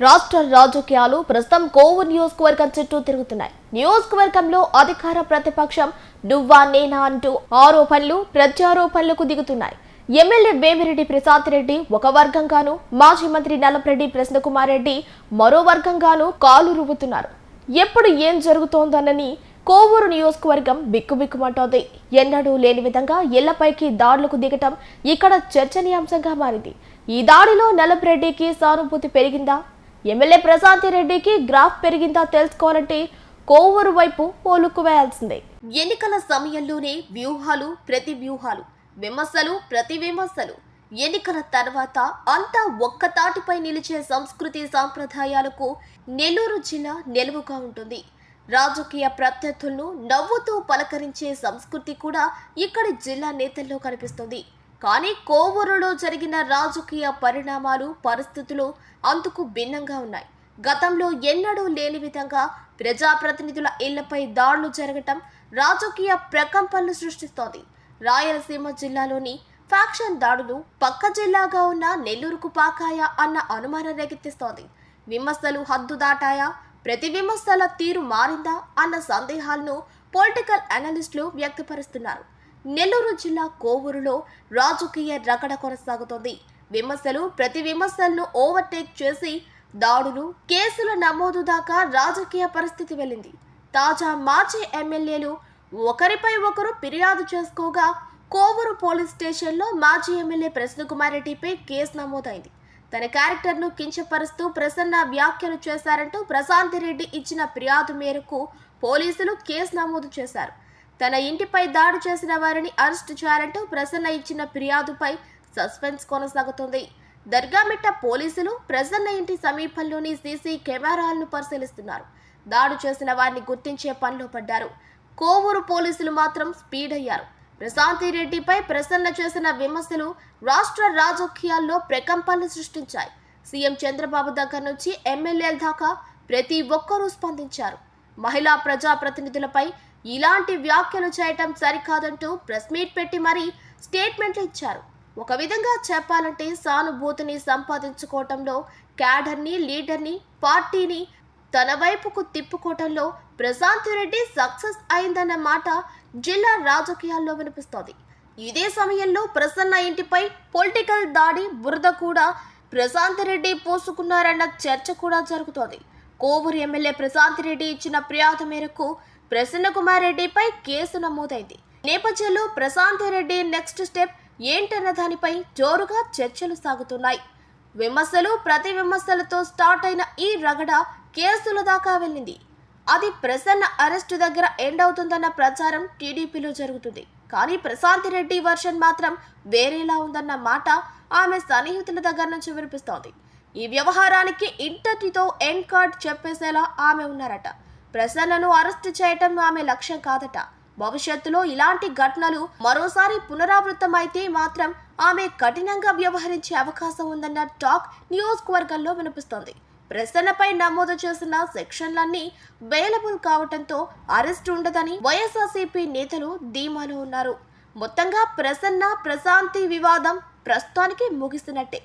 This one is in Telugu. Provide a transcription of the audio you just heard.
రాష్ట్ర రాజకీయాలు ప్రస్తుతం కోవూరు నియోజకవర్గం చుట్టూ తిరుగుతున్నాయి. నియోజకవర్గంలో అధికార ప్రతిపక్షం నువ్వా నేనా అంటూ ఆరోపణలు ప్రత్యారోపణలకు దిగుతున్నాయి. ఎమ్మెల్యే వేమిరెడ్డి ప్రసాద్ రెడ్డి ఒక వర్గంగాను, మాజీ మంత్రి నల్లపరెడ్డి ప్రసన్నకుమార్ రెడ్డి మరో వర్గంగాను కాలు రువ్వుతున్నారు. ఎప్పుడు ఏం జరుగుతోందనని కోవూరు నియోజకవర్గం బిక్కుబిక్కుమంటోంది. ఎన్నడూ లేని విధంగా ఇళ్లపైకి దాడులకు దిగటం ఇక్కడ చర్చనీయాంశంగా మారింది. ఈ దాడిలో నల్లపరెడ్డికి సానుభూతి పెరిగిందా, ఎమ్మెల్యే ప్రశాంత్ రెడ్డికి గ్రాఫ్ పెరిగిందా తెలుసుకోవాలంటే కోవూరు వైపు పోలుకు వేయాల్సిందే. ఎన్నికల సమయంలోనే వ్యూహాలు ప్రతి వ్యూహాలు, విమర్శలు ప్రతి విమర్శలు. ఎన్నికల తర్వాత అంతా ఒక్క తాటిపై నిలిచే సంస్కృతి సాంప్రదాయాలకు నెల్లూరు జిల్లా నిలువుగా ఉంటుంది. రాజకీయ ప్రత్యర్థులను నవ్వుతూ పలకరించే సంస్కృతి కూడా ఇక్కడి జిల్లా నేతల్లో కనిపిస్తుంది. కానీ కోవూరులో జరిగిన రాజకీయ పరిణామాలు, పరిస్థితులు అందుకు భిన్నంగా ఉన్నాయి. గతంలో ఎన్నడూ లేని విధంగా ప్రజాప్రతినిధుల ఇళ్లపై దాడులు జరగటం రాజకీయ ప్రకంపనలు సృష్టిస్తోంది. రాయలసీమ జిల్లాలోని ఫ్యాక్షన్ దాడులు పక్క జిల్లాగా ఉన్న నెల్లూరుకు పాకాయా అన్న అనుమానం రేకెత్తిస్తోంది. విమర్శలు హద్దు దాటాయా, ప్రతి విమర్శల తీరు మారిందా అన్న సందేహాలను పొలిటికల్ అనలిస్టులు వ్యక్తపరుస్తున్నారు. నెల్లూరు జిల్లా కోవూరులో రాజకీయ రగడ కొనసాగుతోంది. విమర్శలు ప్రతి విమర్శలను ఓవర్టేక్ చేసి దాడులు, కేసుల నమోదు దాకా రాజకీయ పరిస్థితి వెళ్ళింది. తాజా మాజీ ఎమ్మెల్యేలు ఒకరిపై ఒకరు ఫిర్యాదు చేసుకోగా కోవూరు పోలీస్ స్టేషన్లో మాజీ ఎమ్మెల్యే ప్రసన్నకుమార్ రెడ్డిపై కేసు నమోదైంది. తన క్యారెక్టర్ను కించపరుస్తూ ప్రసన్న వ్యాఖ్యలు చేశారంటూ ప్రశాంత్ రెడ్డి ఇచ్చిన ఫిర్యాదు మేరకు పోలీసులు కేసు నమోదు చేశారు. తన ఇంటిపై దాడి చేసిన వారిని అరెస్టు చేయాలంటూ ప్రసన్న ఇచ్చిన ఫిర్యాదుపై సస్పెన్స్ కొనసాగుతుంది. దర్గామిట్ట పోలీసులు ప్రసన్న ఇంటి సమీపంలోని సీసీ కెమెరాలను పరిశీలిస్తున్నారు. దాడి చేసిన వారిని గుర్తించే పనిలో పడ్డారు. కోవూరు పోలీసులు మాత్రం స్పీడ్ అయ్యారు. ప్రశాంత్ రెడ్డిపై ప్రసన్న చేసిన విమర్శలు రాష్ట్ర రాజకీయాల్లో ప్రకంపనలు సృష్టించాయి. సీఎం చంద్రబాబు దగ్గర నుంచి ఎమ్మెల్యేల దాకా ప్రతి ఒక్కరూ స్పందించారు. మహిళా ప్రజాప్రతినిధులపై ఇలాంటి వ్యాఖ్యలు చేయటం సరికాదంటూ ప్రెస్ మీట్ పెట్టి మరీ స్టేట్మెంట్లు ఇచ్చారు. ఒక విధంగా చెప్పాలంటే సానుభూతిని సంపాదించుకోవటంలో, క్యాడర్ని, లీడర్ని, పార్టీని తన వైపుకు తిప్పుకోవటంలో ప్రశాంత్ రెడ్డి సక్సెస్ అయిందన్న మాట జిల్లా రాజకీయాల్లో వినిపిస్తోంది. ఇదే సమయంలో ప్రసన్న ఇంటిపై పొలిటికల్ దాడి బురద కూడా ప్రశాంత్ రెడ్డి పోసుకున్నారన్న చర్చ కూడా జరుగుతోంది. కోవూరు ఎమ్మెల్యే ప్రశాంత్ రెడ్డి ఇచ్చిన ఫిర్యాదు మేరకు ప్రసన్నకుమార్ రెడ్డిపై కేసు నమోదైంది. నేపథ్యంలో ప్రశాంత్ రెడ్డి నెక్స్ట్ స్టెప్ ఏంటన్న దానిపై జోరుగా చర్చలు సాగుతున్నాయి. విమర్శలు ప్రతి విమర్శలతో స్టార్ట్ అయిన ఈ రగడ కేసుల దాకా వెళ్ళింది. అది ప్రసన్న అరెస్టు దగ్గర ఎండ్ అవుతుందన్న ప్రచారం టీడీపీలో జరుగుతుంది. కానీ ప్రశాంత్ రెడ్డి వర్షన్ మాత్రం వేరేలా ఉందన్న మాట ఆమె సన్నిహితుల దగ్గర నుంచి వినిపిస్తోంది. ఈ వ్యవహారానికి ఇంతటితో ఎండ్ కార్డ్ చెప్పేసేలా ఆమె ఉన్నారట. ప్రసన్నను అరెస్టు చేయటం ఆమె లక్ష్యం కాదట. భవిష్యత్తులో ఇలాంటి ఘటనలు మరోసారి పునరావృతమైతే మాత్రం ఆమె కఠినంగా వ్యవహరించే అవకాశం ఉందన్న టాక్ నియోజకవర్గంలో వినిపిస్తోంది. ప్రసన్నపై నమోదు చేసిన సెక్షన్లన్నీ బెయిలబుల్ కావడంతో అరెస్ట్ ఉండదని వైఎస్ఆర్సీపీ నేతలు ధీమాలో ఉన్నారు. మొత్తంగా ప్రసన్న ప్రశాంతి వివాదం ప్రస్తుతానికి ముగిసినట్టే.